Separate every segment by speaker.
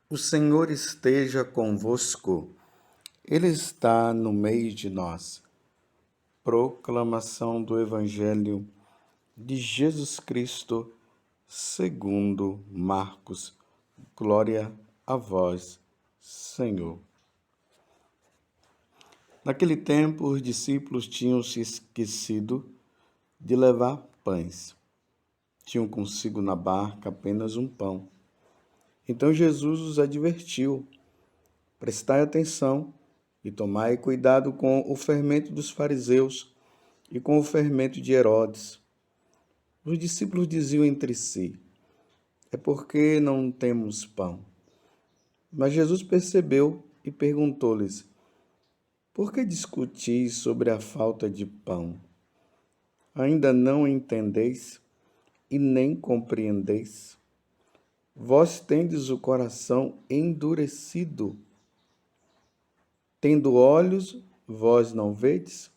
Speaker 1: O Senhor esteja convosco, Ele está no meio de nós. Proclamação do Evangelho de Jesus Cristo, segundo Marcos. Glória a vós, Senhor. Naquele tempo, os discípulos tinham se esquecido de levar pães. Tinham consigo na barca apenas um pão. Então Jesus os advertiu: prestai atenção e tomai cuidado com o fermento dos fariseus e com o fermento de Herodes. Os discípulos diziam entre si: é porque não temos pão. Mas Jesus percebeu e perguntou-lhes: por que discutis sobre a falta de pão? Ainda não entendeis e nem compreendeis? Vós tendes o coração endurecido. Tendo olhos, vós não vedes?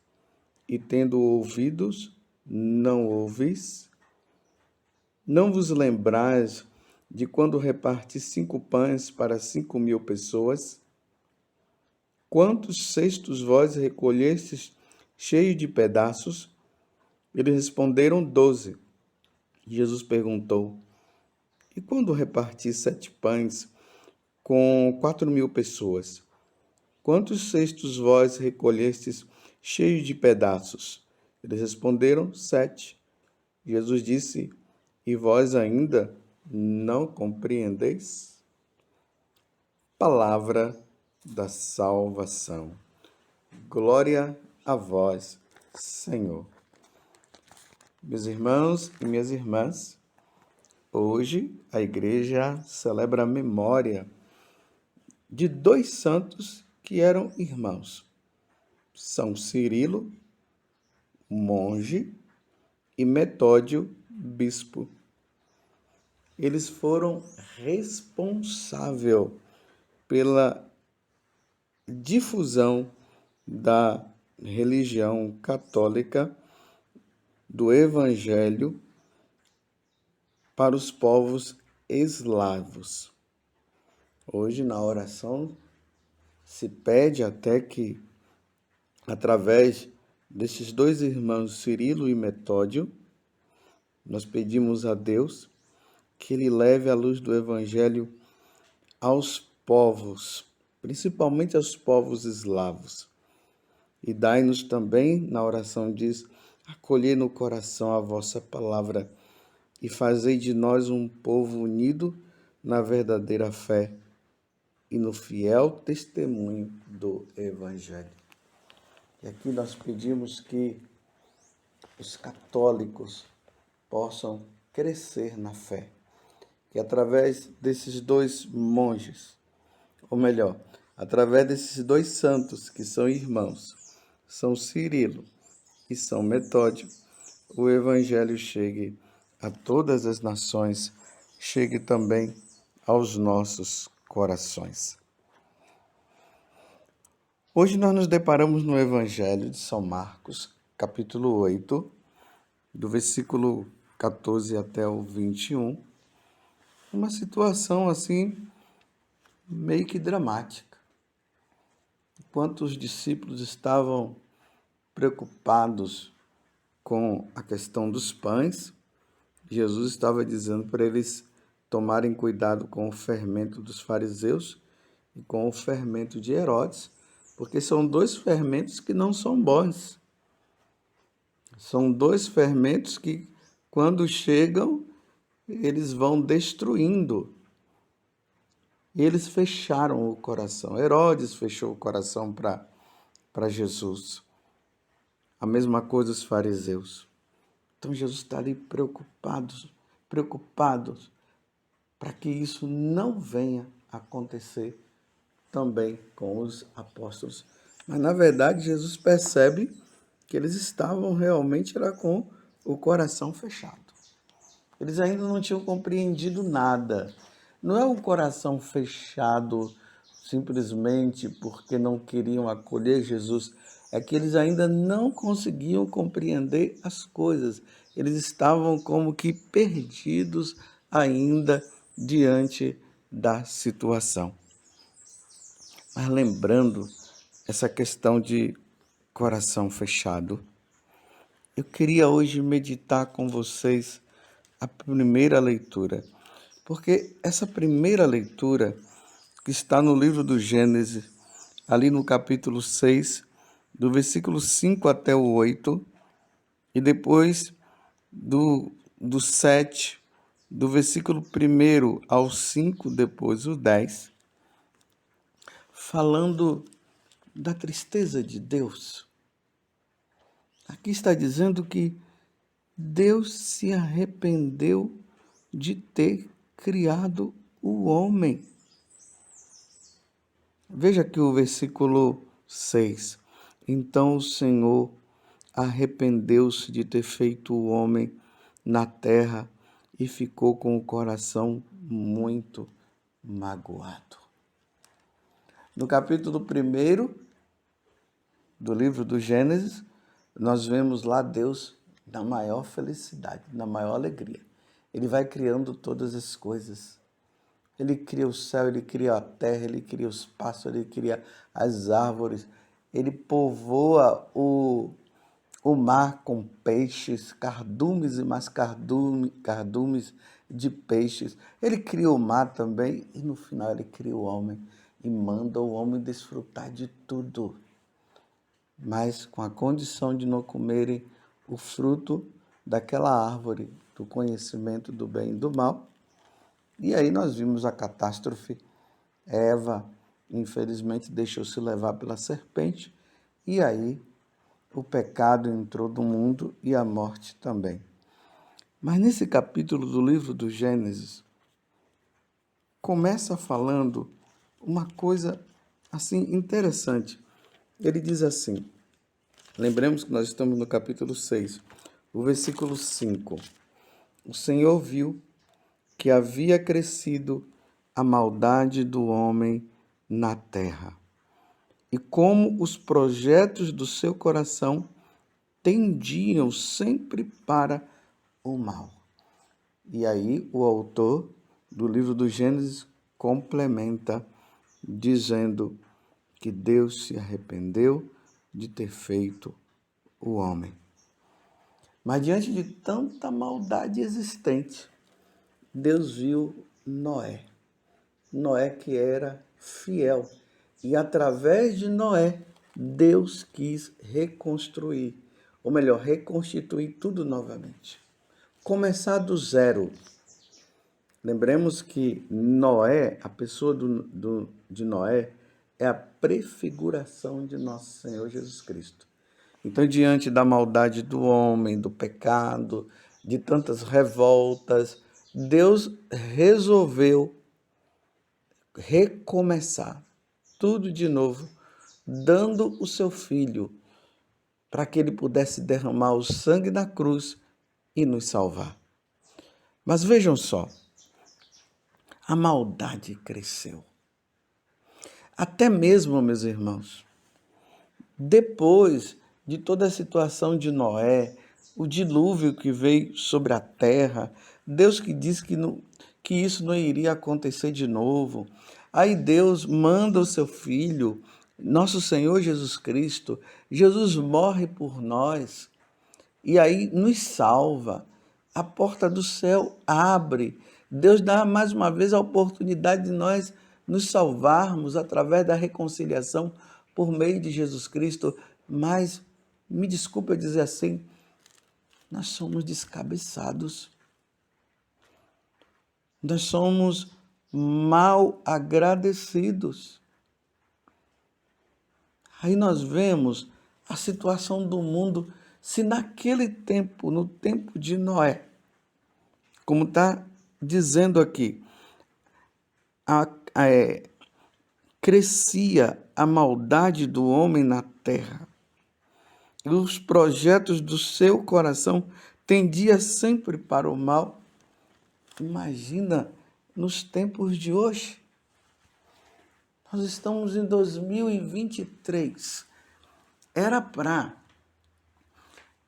Speaker 1: E tendo ouvidos, não ouvis? Não vos lembrais de quando reparti 5 pães para 5.000 pessoas? Quantos cestos vós recolhestes cheios de pedaços? Eles responderam: 12. Jesus perguntou: e quando reparti 7 pães com 4.000 pessoas? Quantos cestos vós recolhestes cheios de pedaços? Eles responderam: 7. Jesus disse: e vós ainda não compreendeis? Palavra da salvação. Glória a vós, Senhor. Meus irmãos e minhas irmãs, hoje a igreja celebra a memória de 2 santos que eram irmãos. São Cirilo, monge, e Metódio, bispo. Eles foram responsáveis pela difusão da religião católica, do Evangelho, para os povos eslavos. Hoje, na oração, se pede até que, através desses 2 irmãos, Cirilo e Metódio, nós pedimos a Deus que Ele leve a luz do Evangelho aos povos, principalmente aos povos eslavos. E dai-nos também, na oração diz, acolher no coração a vossa palavra e fazei de nós um povo unido na verdadeira fé e no fiel testemunho do Evangelho. E aqui nós pedimos que os católicos possam crescer na fé, que através desses 2 monges, ou melhor, através desses 2 santos que são irmãos, São Cirilo e São Metódio, o Evangelho chegue a todas as nações, chegue também aos nossos corações. Hoje nós nos deparamos no Evangelho de São Marcos, capítulo 8, do versículo 14 até o 21, uma situação assim meio que dramática. Enquanto os discípulos estavam preocupados com a questão dos pães, Jesus estava dizendo para eles tomarem cuidado com o fermento dos fariseus e com o fermento de Herodes, porque são 2 fermentos que não são bons. São 2 fermentos que, quando chegam, eles vão destruindo. Eles fecharam o coração. Herodes fechou o coração para Jesus. A mesma coisa os fariseus. Então Jesus está ali preocupado para que isso não venha a acontecer também com os apóstolos. Mas, na verdade, Jesus percebe que eles estavam realmente com o coração fechado. Eles ainda não tinham compreendido nada. Não é um coração fechado simplesmente porque não queriam acolher Jesus é que eles ainda não conseguiam compreender as coisas. Eles estavam como que perdidos ainda diante da situação. Mas lembrando essa questão de coração fechado, eu queria hoje meditar com vocês a primeira leitura, porque essa primeira leitura que está no livro do Gênesis, ali no capítulo 6, do versículo 5 até o 8, e depois do 7, do versículo 1 ao 5, depois o 10, falando da tristeza de Deus. Aqui está dizendo que Deus se arrependeu de ter criado o homem. Veja aqui o versículo 6. Então o Senhor arrependeu-se de ter feito o homem na terra e ficou com o coração muito magoado. No capítulo 1 do livro do Gênesis, nós vemos lá Deus na maior felicidade, na maior alegria. Ele vai criando todas as coisas. Ele cria o céu, ele cria a terra, ele cria os pássaros, ele cria as árvores. Ele povoa o mar com peixes, cardumes e mais cardumes de peixes. Ele cria o mar também e no final ele cria o homem e manda o homem desfrutar de tudo, mas com a condição de não comerem o fruto daquela árvore do conhecimento do bem e do mal. E aí nós vimos a catástrofe. Eva, infelizmente, deixou-se levar pela serpente, e aí o pecado entrou no mundo e a morte também. Mas nesse capítulo do livro do Gênesis, começa falando uma coisa assim interessante. Ele diz assim, lembremos que nós estamos no capítulo 6, o versículo 5. O Senhor viu que havia crescido a maldade do homem na terra, e como os projetos do seu coração tendiam sempre para o mal. E aí o autor do livro do Gênesis complementa dizendo que Deus se arrependeu de ter feito o homem. Mas diante de tanta maldade existente, Deus viu Noé. Noé que era fiel. E através de Noé, Deus quis reconstruir, ou melhor, reconstituir tudo novamente. Começar do zero. Lembremos que Noé, a pessoa de Noé, é a prefiguração de nosso Senhor Jesus Cristo. Então, diante da maldade do homem, do pecado, de tantas revoltas, Deus resolveu recomeçar tudo de novo, dando o seu filho para que ele pudesse derramar o sangue da cruz e nos salvar. Mas vejam só, a maldade cresceu. Até mesmo, meus irmãos, depois de toda a situação de Noé, o dilúvio que veio sobre a terra, Deus que disse que isso não iria acontecer de novo. Aí Deus manda o seu Filho, nosso Senhor Jesus Cristo. Jesus morre por nós e aí nos salva. A porta do céu abre. Deus dá mais uma vez a oportunidade de nós nos salvarmos através da reconciliação por meio de Jesus Cristo. Mas, me desculpe eu dizer assim, nós somos descabeçados. Nós somos mal agradecidos. Aí nós vemos a situação do mundo. Se naquele tempo, no tempo de Noé, como está dizendo aqui, crescia a maldade do homem na terra, e os projetos do seu coração tendiam sempre para o mal. Imagina nos tempos de hoje. Nós estamos em 2023. Era para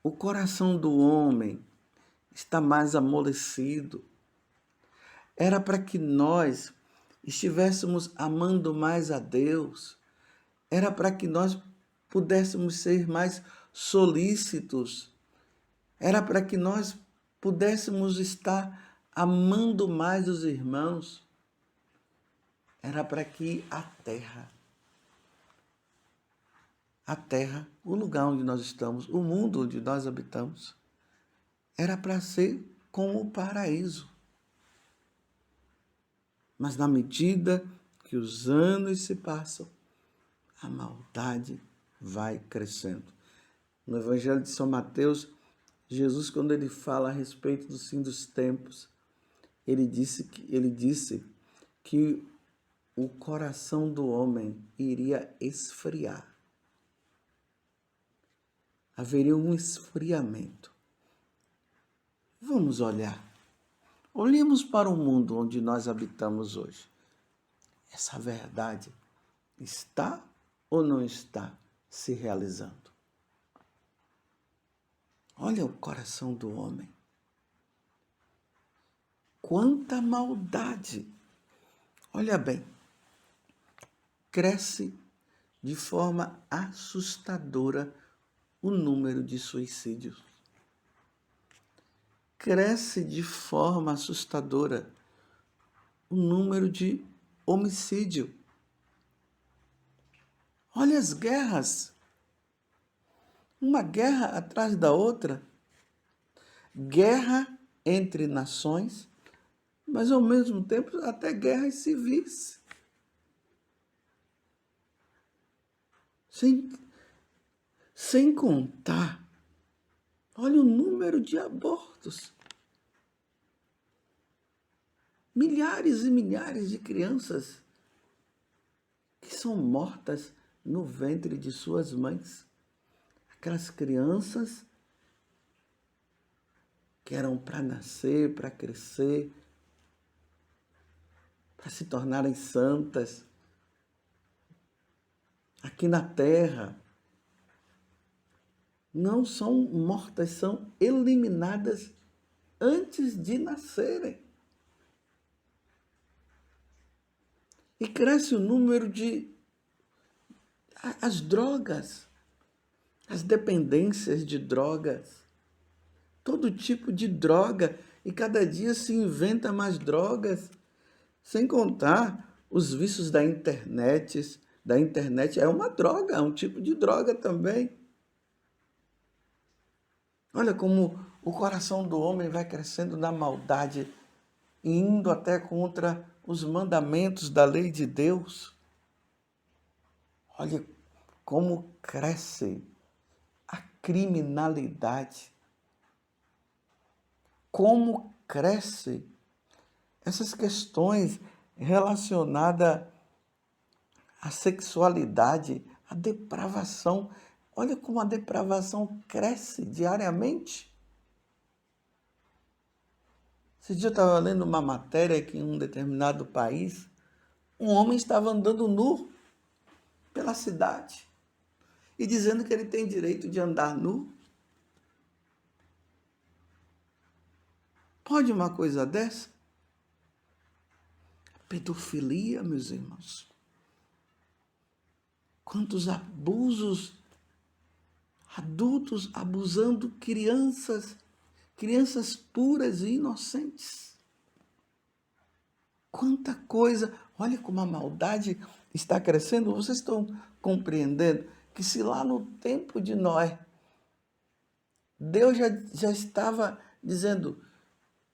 Speaker 1: o coração do homem estar mais amolecido. Era para que nós estivéssemos amando mais a Deus. Era para que nós pudéssemos ser mais solícitos. Era para que nós pudéssemos estar amando mais os irmãos. Era para que a terra, o lugar onde nós estamos, o mundo onde nós habitamos, era para ser como o paraíso. Mas na medida que os anos se passam, a maldade vai crescendo. No Evangelho de São Mateus, Jesus, quando ele fala a respeito do fim dos tempos, ele disse que o coração do homem iria esfriar. Haveria um esfriamento. Vamos olhar. Olhemos para o mundo onde nós habitamos hoje. Essa verdade está ou não está se realizando? Olha o coração do homem. Quanta maldade! Olha bem, cresce de forma assustadora o número de suicídios. Cresce de forma assustadora o número de homicídio. Olha as guerras. Uma guerra atrás da outra. Guerra entre nações, mas ao mesmo tempo até guerras civis. Sem contar, olha o número de abortos. Milhares e milhares de crianças que são mortas no ventre de suas mães. Aquelas crianças que eram para nascer, para crescer, para se tornarem santas aqui na terra, não são mortas, são eliminadas antes de nascerem. E cresce o número de as drogas, as dependências de drogas, todo tipo de droga, e cada dia se inventa mais drogas, sem contar os vícios da internet. Da internet é uma droga, é um tipo de droga também. Olha como o coração do homem vai crescendo na maldade e indo até contra os mandamentos da lei de Deus. Olha como cresce a criminalidade. Como cresce essas questões relacionadas à sexualidade, à depravação. Olha como a depravação cresce diariamente. Esse dia eu estava lendo uma matéria que em um determinado país, um homem estava andando nu pela cidade e dizendo que ele tem direito de andar nu. Pode uma coisa dessa? Pedofilia, meus irmãos. Quantos abusos, adultos abusando crianças puras e inocentes. Quanta coisa, olha como a maldade está crescendo. Vocês estão compreendendo que se lá no tempo de Noé, Deus já estava dizendo,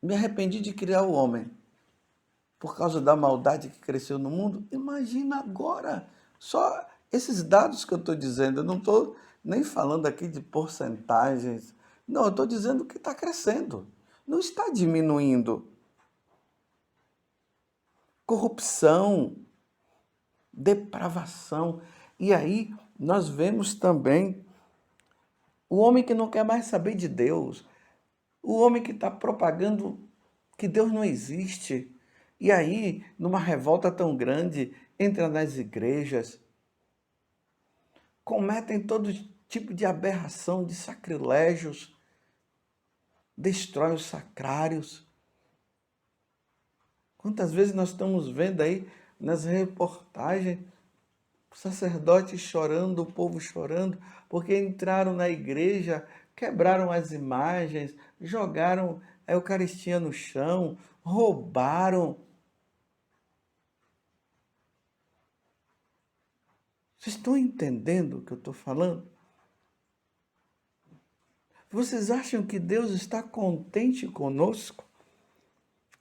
Speaker 1: me arrependi de criar o homem, por causa da maldade que cresceu no mundo, imagina agora, só esses dados que eu estou dizendo, eu não estou nem falando aqui de porcentagens, não, eu estou dizendo que está crescendo, não está diminuindo. Corrupção, depravação, e aí nós vemos também o homem que não quer mais saber de Deus, o homem que está propagando que Deus não existe, e aí, numa revolta tão grande, entra nas igrejas, cometem todo tipo de aberração, de sacrilégios, destrói os sacrários. Quantas vezes nós estamos vendo aí nas reportagens o sacerdote chorando, o povo chorando, porque entraram na igreja, quebraram as imagens, jogaram a Eucaristia no chão, roubaram. Vocês estão entendendo o que eu estou falando? Vocês acham que Deus está contente conosco?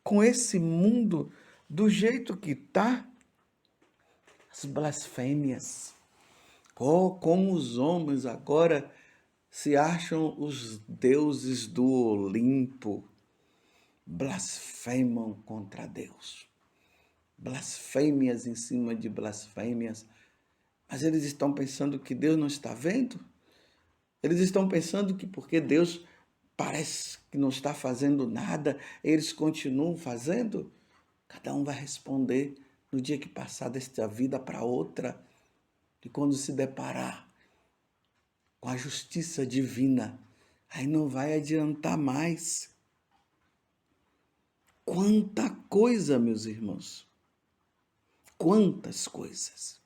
Speaker 1: Com esse mundo do jeito que está? As blasfêmias. Oh, como os homens agora se acham os deuses do Olimpo. Blasfemam contra Deus. Blasfêmias em cima de blasfêmias. Mas eles estão pensando que Deus não está vendo? Eles estão pensando que porque Deus parece que não está fazendo nada, eles continuam fazendo? Cada um vai responder no dia que passar desta vida para outra. E quando se deparar com a justiça divina, aí não vai adiantar mais. Quanta coisa, meus irmãos. Quantas coisas.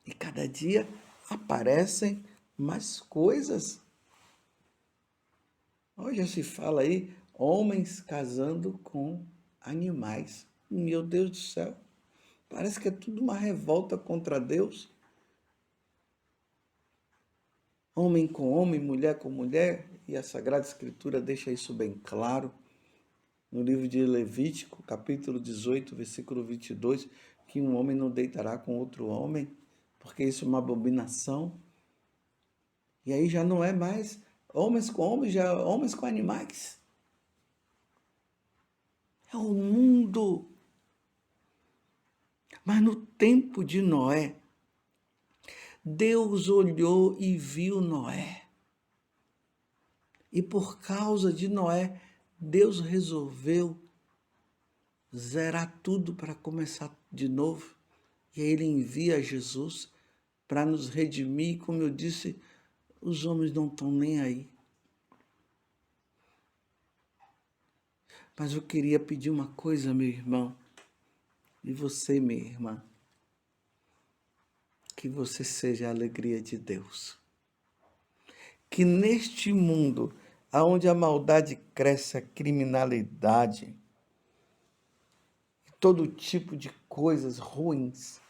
Speaker 1: E cada dia aparecem mais coisas. Hoje se fala aí, homens casando com animais. Meu Deus do céu. Parece que é tudo uma revolta contra Deus. Homem com homem, mulher com mulher. E a Sagrada Escritura deixa isso bem claro. No livro de Levítico, capítulo 18, versículo 22, que um homem não deitará com outro homem, porque isso é uma abominação. E aí já não é mais homens com homens, já homens com animais. É o mundo. Mas no tempo de Noé, Deus olhou e viu Noé. E por causa de Noé, Deus resolveu zerar tudo para começar de novo. E aí ele envia Jesus para nos redimir. Como eu disse, os homens não estão nem aí. Mas eu queria pedir uma coisa, meu irmão, e você, minha irmã, que você seja a alegria de Deus. Que neste mundo, onde a maldade cresce, a criminalidade, todo tipo de coisas ruins,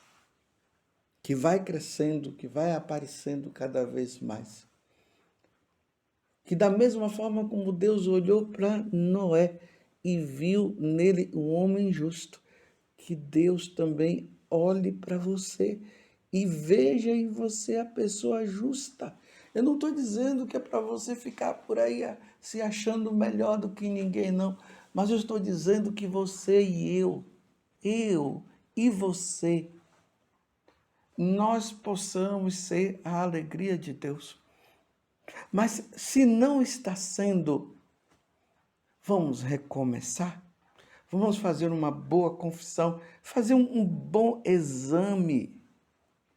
Speaker 1: que vai crescendo, que vai aparecendo cada vez mais. Que da mesma forma como Deus olhou para Noé e viu nele um homem justo, que Deus também olhe para você e veja em você a pessoa justa. Eu não estou dizendo que é para você ficar por aí se achando melhor do que ninguém, não. Mas eu estou dizendo que você e eu e você, nós possamos ser a alegria de Deus. Mas se não está sendo, vamos recomeçar? Vamos fazer uma boa confissão, fazer um bom exame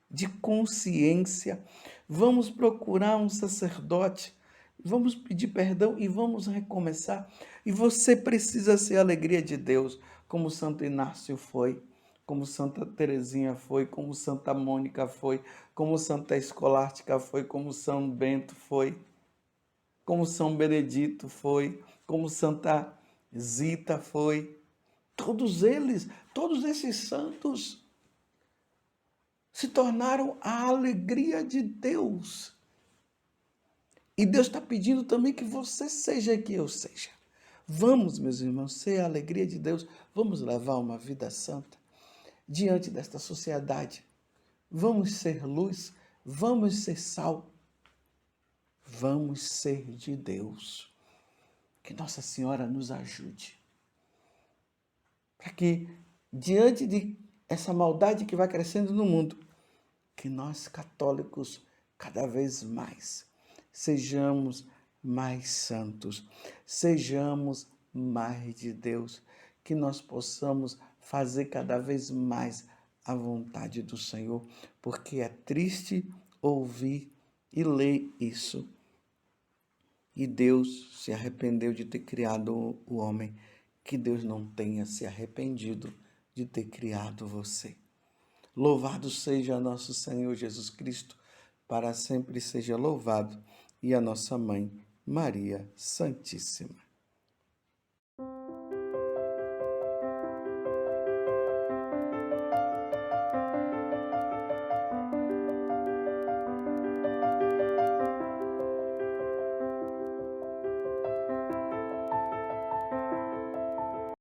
Speaker 1: de consciência. Vamos procurar um sacerdote, vamos pedir perdão e vamos recomeçar. E você precisa ser a alegria de Deus, como Santo Inácio foi, como Santa Teresinha foi, como Santa Mônica foi, como Santa Escolástica foi, como São Bento foi, como São Benedito foi, como Santa Zita foi. Todos eles, todos esses santos se tornaram a alegria de Deus. E Deus está pedindo também que você seja que eu seja. Vamos, meus irmãos, ser a alegria de Deus. Vamos levar uma vida santa diante desta sociedade. Vamos ser luz, vamos ser sal. Vamos ser de Deus. Que Nossa Senhora nos ajude. Para que, diante de essa maldade que vai crescendo no mundo, que nós católicos, cada vez mais, sejamos mais santos, sejamos mais de Deus, que nós possamos fazer cada vez mais a vontade do Senhor, porque é triste ouvir e lê isso. E Deus se arrependeu de ter criado o homem. Que Deus não tenha se arrependido de ter criado você. Louvado seja nosso Senhor Jesus Cristo, para sempre seja louvado, e a nossa mãe, Maria Santíssima.